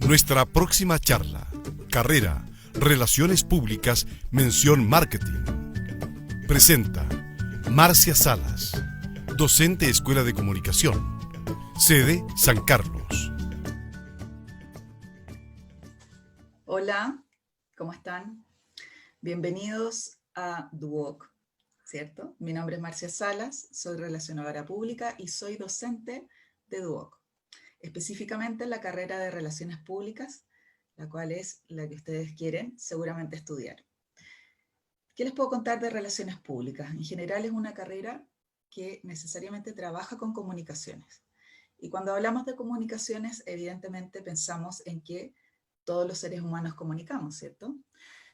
Nuestra próxima charla, carrera, Relaciones Públicas, mención Marketing. Presenta Marcia Salas, docente Escuela de Comunicación, sede San Carlos. Hola, ¿cómo están? Bienvenidos a Duoc, ¿cierto? Mi nombre es Marcia Salas, soy relacionadora pública y soy docente de Duoc, específicamente en la carrera de Relaciones Públicas, la cual es la que ustedes quieren seguramente estudiar. ¿Qué les puedo contar de Relaciones Públicas? En general es una carrera que necesariamente trabaja con comunicaciones. Y cuando hablamos de comunicaciones, evidentemente pensamos en que todos los seres humanos comunicamos, ¿cierto?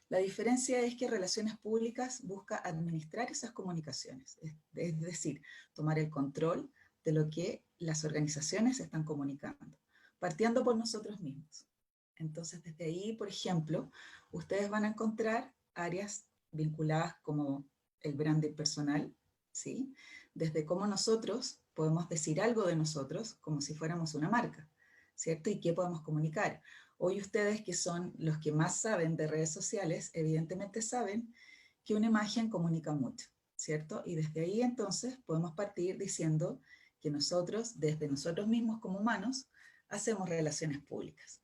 La diferencia es que Relaciones Públicas busca administrar esas comunicaciones, es decir, tomar el control de lo que las organizaciones están comunicando, partiendo por nosotros mismos. Entonces, desde ahí, por ejemplo, ustedes van a encontrar áreas vinculadas como el branding personal, ¿sí? Desde cómo nosotros podemos decir algo de nosotros como si fuéramos una marca, ¿cierto? Y qué podemos comunicar. Hoy ustedes, que son los que más saben de redes sociales, evidentemente saben que una imagen comunica mucho, ¿cierto? Y desde ahí entonces podemos partir diciendo que nosotros, desde nosotros mismos como humanos, hacemos relaciones públicas.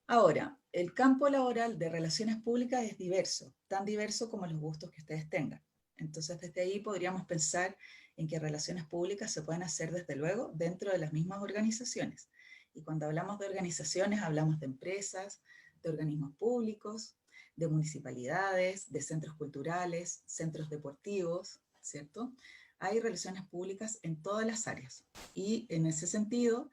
Ahora, el campo laboral de relaciones públicas es diverso, tan diverso como los gustos que ustedes tengan. Entonces, desde ahí podríamos pensar en que relaciones públicas se pueden hacer, desde luego, dentro de las mismas organizaciones. Y cuando hablamos de organizaciones, hablamos de empresas, de organismos públicos, de municipalidades, de centros culturales, centros deportivos, ¿cierto? Hay relaciones públicas en todas las áreas. Y en ese sentido,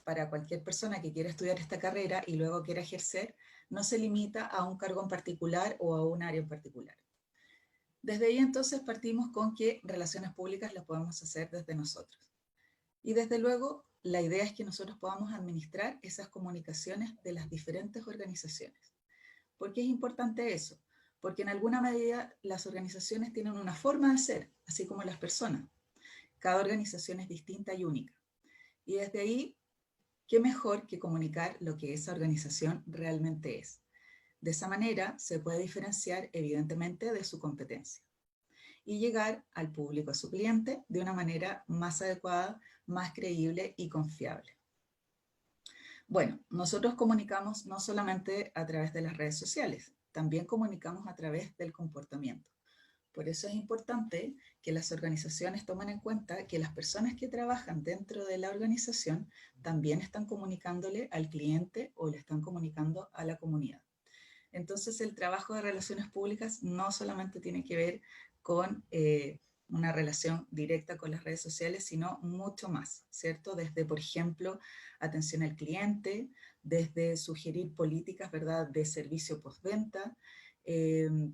para cualquier persona que quiera estudiar esta carrera y luego quiera ejercer, no se limita a un cargo en particular o a un área en particular. Desde ahí entonces partimos con que relaciones públicas las podemos hacer desde nosotros. Y desde luego, la idea es que nosotros podamos administrar esas comunicaciones de las diferentes organizaciones. ¿Por qué es importante eso? Porque en alguna medida las organizaciones tienen una forma de ser, así como las personas. Cada organización es distinta y única. Y desde ahí, ¿qué mejor que comunicar lo que esa organización realmente es? De esa manera se puede diferenciar evidentemente de su competencia y llegar al público, a su cliente, de una manera más adecuada, más creíble y confiable. Bueno, nosotros comunicamos no solamente a través de las redes sociales, también comunicamos a través del comportamiento. Por eso es importante que las organizaciones tomen en cuenta que las personas que trabajan dentro de la organización también están comunicándole al cliente o le están comunicando a la comunidad. Entonces, el trabajo de relaciones públicas no solamente tiene que ver con una relación directa con las redes sociales, sino mucho más, ¿cierto? Desde, por ejemplo, atención al cliente, desde sugerir políticas, ¿verdad?, de servicio postventa.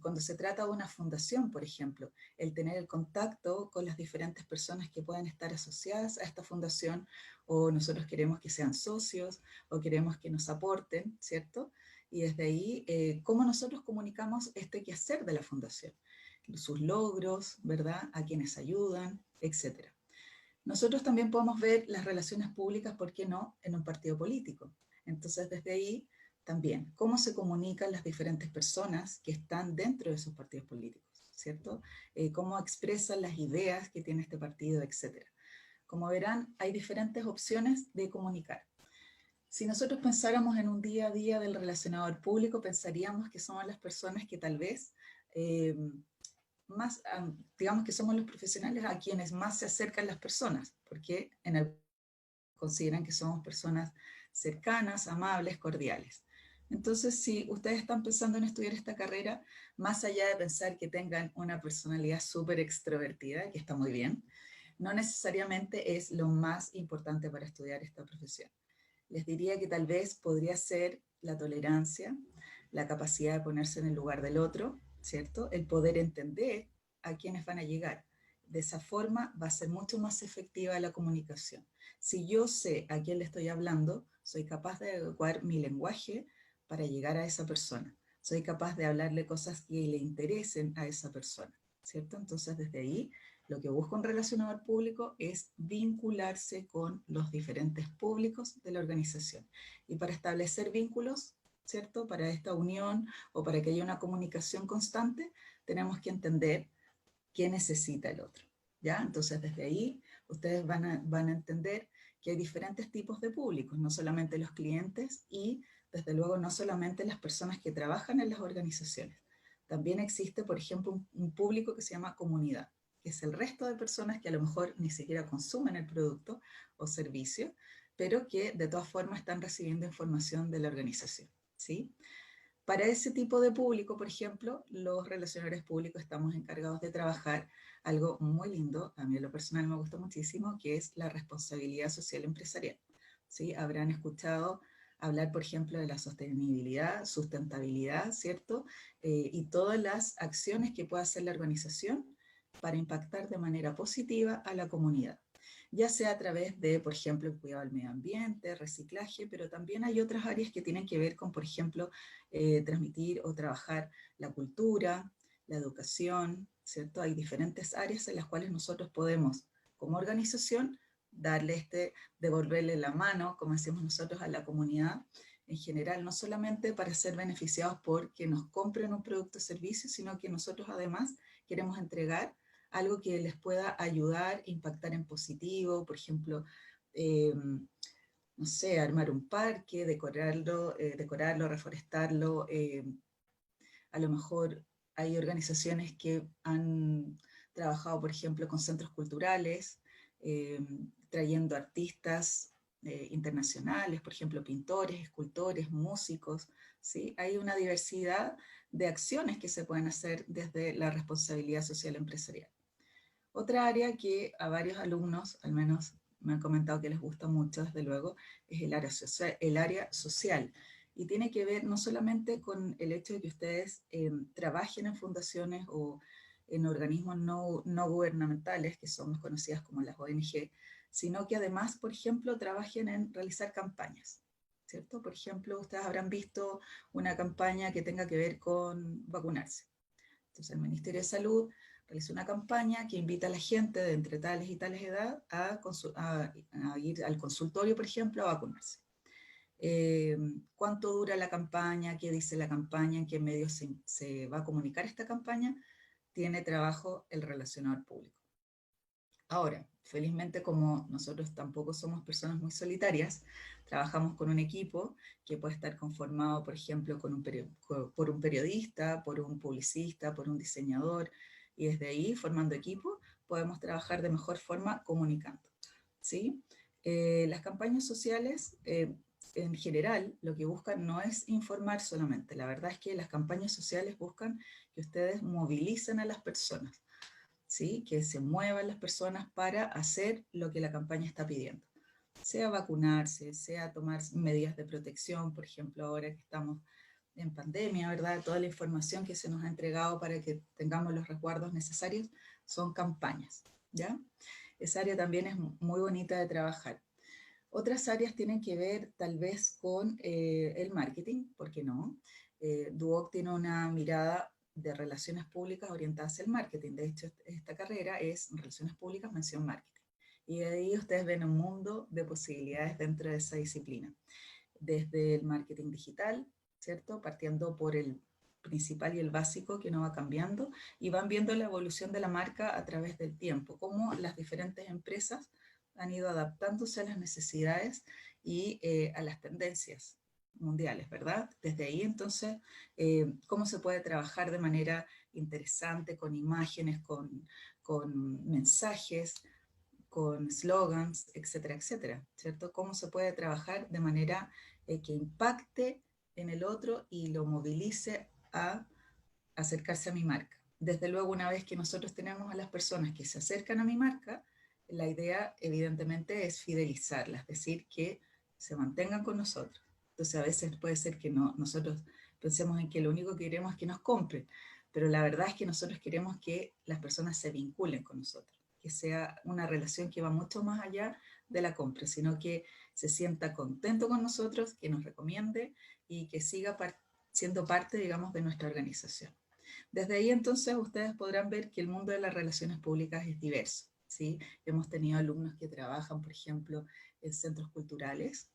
Cuando se trata de una fundación, por ejemplo, el tener el contacto con las diferentes personas que pueden estar asociadas a esta fundación, o nosotros queremos que sean socios, o queremos que nos aporten, ¿cierto? Y desde ahí, cómo nosotros comunicamos este quehacer de la fundación, sus logros, ¿verdad?, a quienes ayudan, etc. Nosotros también podemos ver las relaciones públicas, ¿por qué no?, en un partido político. Entonces, desde ahí también, cómo se comunican las diferentes personas que están dentro de esos partidos políticos, ¿cierto? Cómo expresan las ideas que tiene este partido, etc. Como verán, hay diferentes opciones de comunicar. Si nosotros pensáramos en un día a día del relacionador público, pensaríamos que somos las personas que tal vez eh, más, digamos que somos los profesionales a quienes más se acercan las personas, porque en el consideran que somos personas cercanas, amables, cordiales. Entonces, si ustedes están pensando en estudiar esta carrera, más allá de pensar que tengan una personalidad súper extrovertida, que está muy bien, no necesariamente es lo más importante para estudiar esta profesión. Les diría que tal vez podría ser la tolerancia, la capacidad de ponerse en el lugar del otro, ¿cierto? El poder entender a quienes van a llegar. De esa forma va a ser mucho más efectiva la comunicación. Si yo sé a quién le estoy hablando, soy capaz de adecuar mi lenguaje para llegar a esa persona. Soy capaz de hablarle cosas que le interesen a esa persona, ¿cierto? Entonces, desde ahí, Lo que busca un relacionador público es vincularse con los diferentes públicos de la organización. Y para establecer vínculos, ¿cierto? Para esta unión o para que haya una comunicación constante, tenemos que entender qué necesita el otro, ¿ya? Entonces, desde ahí, ustedes van a entender que hay diferentes tipos de públicos, no solamente los clientes y, desde luego, no solamente las personas que trabajan en las organizaciones. También existe, por ejemplo, un público que se llama comunidad, que es el resto de personas que a lo mejor ni siquiera consumen el producto o servicio, pero que de todas formas están recibiendo información de la organización, ¿sí? Para ese tipo de público, por ejemplo, los relacionadores públicos estamos encargados de trabajar algo muy lindo, a mí en lo personal me gusta muchísimo, que es la responsabilidad social empresarial. ¿Sí? Habrán escuchado hablar, por ejemplo, de la sostenibilidad, sustentabilidad, ¿cierto? Y todas las acciones que puede hacer la organización para impactar de manera positiva a la comunidad, ya sea a través de, por ejemplo, el cuidado del medio ambiente, reciclaje, pero también hay otras áreas que tienen que ver con, por ejemplo, transmitir o trabajar la cultura, la educación, ¿cierto? Hay diferentes áreas en las cuales nosotros podemos, como organización, devolverle la mano, como decimos nosotros, a la comunidad en general, no solamente para ser beneficiados por que nos compren un producto o servicio, sino que nosotros además queremos entregar algo que les pueda ayudar, impactar en positivo, por ejemplo, no sé, armar un parque, decorarlo, reforestarlo. A lo mejor hay organizaciones que han trabajado, por ejemplo, con centros culturales, eh, trayendo artistas internacionales, por ejemplo, pintores, escultores, músicos, ¿sí? Hay una diversidad de acciones que se pueden hacer desde la responsabilidad social empresarial. Otra área que a varios alumnos, al menos me han comentado que les gusta mucho, desde luego, es el área social. Y tiene que ver no solamente con el hecho de que ustedes trabajen en fundaciones o en organismos no gubernamentales, que son más conocidas como las ONG, sino que además, por ejemplo, trabajen en realizar campañas, ¿cierto? Por ejemplo, ustedes habrán visto una campaña que tenga que ver con vacunarse. Entonces, el Ministerio de Salud realiza una campaña que invita a la gente de entre tales y tales edad a ir al consultorio, por ejemplo, a vacunarse. ¿Cuánto dura la campaña? ¿Qué dice la campaña? ¿En qué medios se va a comunicar esta campaña? Tiene trabajo el relacionador público. Ahora, felizmente como nosotros tampoco somos personas muy solitarias, trabajamos con un equipo que puede estar conformado, por ejemplo, por un periodista, por un publicista, por un diseñador, y desde ahí, formando equipo, podemos trabajar de mejor forma comunicando, ¿sí? Las campañas sociales, en general, lo que buscan no es informar solamente. La verdad es que las campañas sociales buscan que ustedes movilicen a las personas, ¿sí? Que se muevan las personas para hacer lo que la campaña está pidiendo. Sea vacunarse, sea tomar medidas de protección, por ejemplo, ahora que estamos en pandemia, ¿verdad? Toda la información que se nos ha entregado para que tengamos los resguardos necesarios son campañas, ¿ya? Esa área también es muy bonita de trabajar. Otras áreas tienen que ver tal vez con el marketing, ¿por qué no? Duoc tiene una mirada de relaciones públicas orientadas hacia el marketing. De hecho, esta carrera es Relaciones Públicas, mención marketing. Y de ahí ustedes ven un mundo de posibilidades dentro de esa disciplina. Desde el marketing digital, ¿cierto? Partiendo por el principal y el básico que no va cambiando, y van viendo la evolución de la marca a través del tiempo, cómo las diferentes empresas han ido adaptándose a las necesidades y a las tendencias mundiales, ¿verdad? Desde ahí entonces, cómo se puede trabajar de manera interesante, con imágenes, con mensajes, con slogans, etcétera, etcétera, ¿cierto? Cómo se puede trabajar de manera que impacte en el otro y lo movilice a acercarse a mi marca. Desde luego, una vez que nosotros tenemos a las personas que se acercan a mi marca, la idea evidentemente es fidelizarlas, es decir, que se mantengan con nosotros. Entonces a veces puede ser que no, nosotros pensemos en que lo único que queremos es que nos compren, pero la verdad es que nosotros queremos que las personas se vinculen con nosotros, que sea una relación que va mucho más allá de la compra, sino que se sienta contento con nosotros, que nos recomiende y que siga siendo parte, digamos, de nuestra organización. Desde ahí entonces ustedes podrán ver que el mundo de las relaciones públicas es diverso, ¿sí? Hemos tenido alumnos que trabajan, por ejemplo, en centros culturales,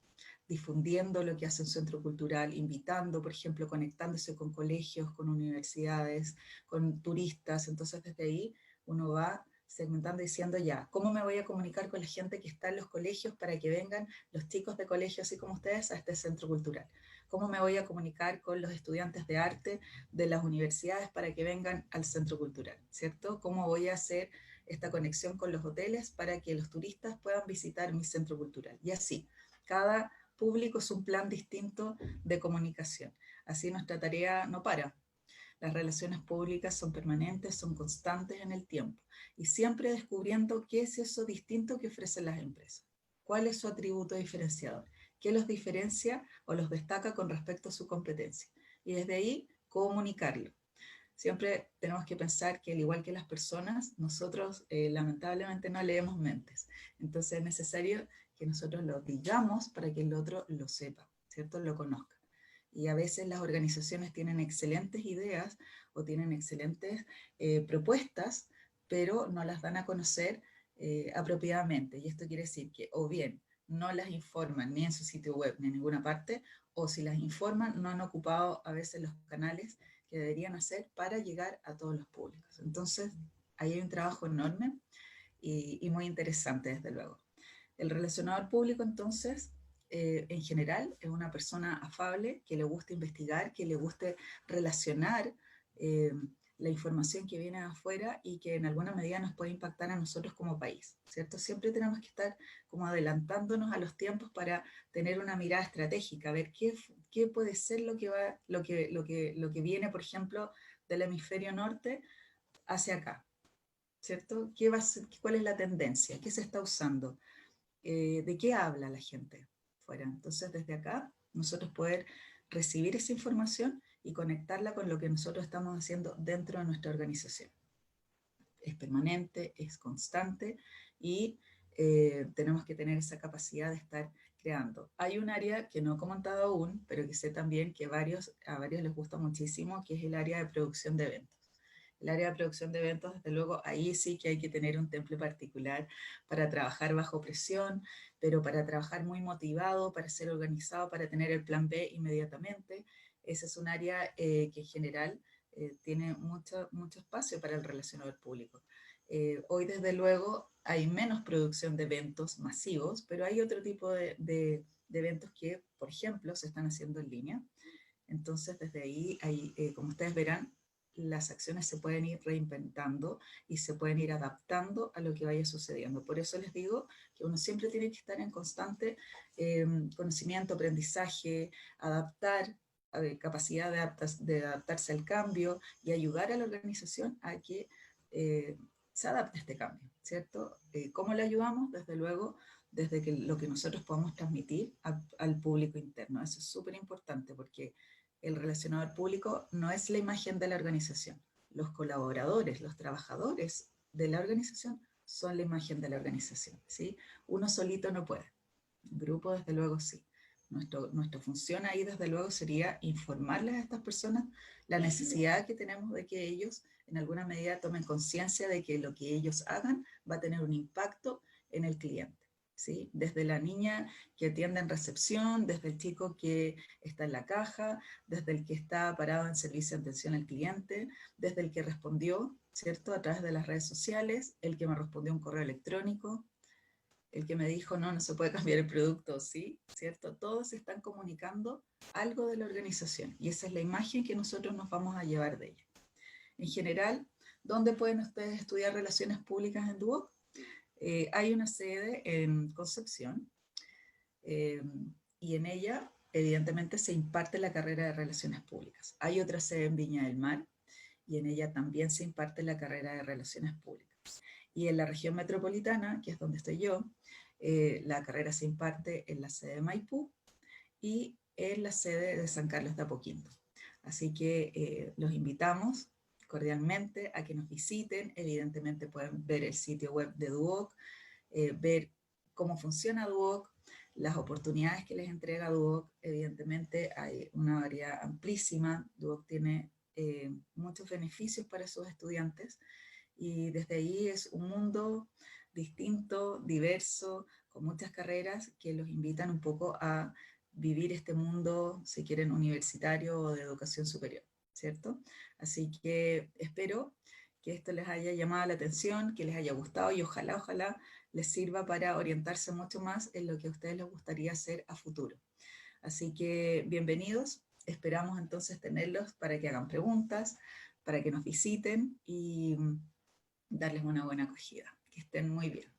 difundiendo lo que hace un centro cultural, invitando, por ejemplo, conectándose con colegios, con universidades, con turistas. Entonces desde ahí uno va segmentando diciendo ya, ¿cómo me voy a comunicar con la gente que está en los colegios para que vengan los chicos de colegio, así como ustedes, a este centro cultural? ¿Cómo me voy a comunicar con los estudiantes de arte de las universidades para que vengan al centro cultural? ¿Cierto? ¿Cómo voy a hacer esta conexión con los hoteles para que los turistas puedan visitar mi centro cultural? Y así, cada público es un plan distinto de comunicación. Así nuestra tarea no para. Las relaciones públicas son permanentes, son constantes en el tiempo y siempre descubriendo qué es eso distinto que ofrecen las empresas. ¿Cuál es su atributo diferenciador? ¿Qué los diferencia o los destaca con respecto a su competencia? Y desde ahí comunicarlo. Siempre tenemos que pensar que al igual que las personas, nosotros lamentablemente no leemos mentes. Entonces es necesario que nosotros lo digamos para que el otro lo sepa, ¿cierto? Lo conozca. Y a veces las organizaciones tienen excelentes ideas o tienen excelentes propuestas, pero no las dan a conocer apropiadamente. Y esto quiere decir que o bien no las informan ni en su sitio web ni en ninguna parte, o si las informan no han ocupado a veces los canales que deberían hacer para llegar a todos los públicos. Entonces, ahí hay un trabajo enorme y muy interesante, desde luego. El relacionador público, entonces, en general, es una persona afable, que le gusta investigar, que le guste relacionar eh, la información que viene de afuera y que en alguna medida nos puede impactar a nosotros como país, ¿cierto? Siempre tenemos que estar como adelantándonos a los tiempos para tener una mirada estratégica, ver qué puede ser lo que, va, lo que viene, por ejemplo, del hemisferio norte hacia acá, ¿cierto? ¿Qué va a ser, cuál es la tendencia? ¿Qué se está usando? De qué habla la gente fuera. Entonces, desde acá, nosotros poder recibir esa información y conectarla con lo que nosotros estamos haciendo dentro de nuestra organización. Es permanente, es constante y tenemos que tener esa capacidad de estar creando. Hay un área que no he comentado aún, pero que sé también que a varios les gusta muchísimo, que es el área de producción de eventos. El área de producción de eventos, desde luego, ahí sí que hay que tener un temple particular para trabajar bajo presión, pero para trabajar muy motivado, para ser organizado, para tener el plan B inmediatamente. Ese es un área que en general tiene mucho espacio para el relacionador público. Hoy, desde luego, hay menos producción de eventos masivos, pero hay otro tipo de eventos que, por ejemplo, se están haciendo en línea. Entonces, desde ahí, como ustedes verán, las acciones se pueden ir reinventando y se pueden ir adaptando a lo que vaya sucediendo. Por eso les digo que uno siempre tiene que estar en constante conocimiento, aprendizaje, adaptar, capacidad de adaptarse al cambio y ayudar a la organización a que se adapte a este cambio, ¿cierto? ¿Cómo le ayudamos? Desde luego, desde que lo que nosotros podamos transmitir al público interno. Eso es súper importante porque el relacionador público no es la imagen de la organización. Los colaboradores, los trabajadores de la organización son la imagen de la organización, ¿sí? Uno solito no puede. Un grupo, desde luego, sí. Nuestra función ahí, desde luego, sería informarles a estas personas la necesidad que tenemos de que ellos, en alguna medida, tomen conciencia de que lo que ellos hagan va a tener un impacto en el cliente. ¿Sí? Desde la niña que atiende en recepción, desde el chico que está en la caja, desde el que está parado en servicio de atención al cliente, desde el que respondió, ¿cierto? A través de las redes sociales, el que me respondió un correo electrónico, el que me dijo, no se puede cambiar el producto, ¿sí? ¿Cierto? Todos están comunicando algo de la organización y esa es la imagen que nosotros nos vamos a llevar de ella. En general, ¿dónde pueden ustedes estudiar relaciones públicas en Duoc? Hay una sede en Concepción eh, y en ella, evidentemente, se imparte la carrera de Relaciones Públicas. Hay otra sede en Viña del Mar y en ella también se imparte la carrera de Relaciones Públicas. Y en la región metropolitana, que es donde estoy yo, la carrera se imparte en la sede de Maipú y en la sede de San Carlos de Apoquindo. Así que los invitamos cordialmente a que nos visiten. Evidentemente pueden ver el sitio web de Duoc, ver cómo funciona Duoc, las oportunidades que les entrega Duoc. Evidentemente hay una variedad amplísima. Duoc tiene muchos beneficios para sus estudiantes y desde ahí es un mundo distinto, diverso, con muchas carreras que los invitan un poco a vivir este mundo, si quieren, universitario o de educación superior, ¿cierto? Así que espero que esto les haya llamado la atención, que les haya gustado y ojalá les sirva para orientarse mucho más en lo que a ustedes les gustaría hacer a futuro. Así que bienvenidos, esperamos entonces tenerlos para que hagan preguntas, para que nos visiten y darles una buena acogida. Que estén muy bien.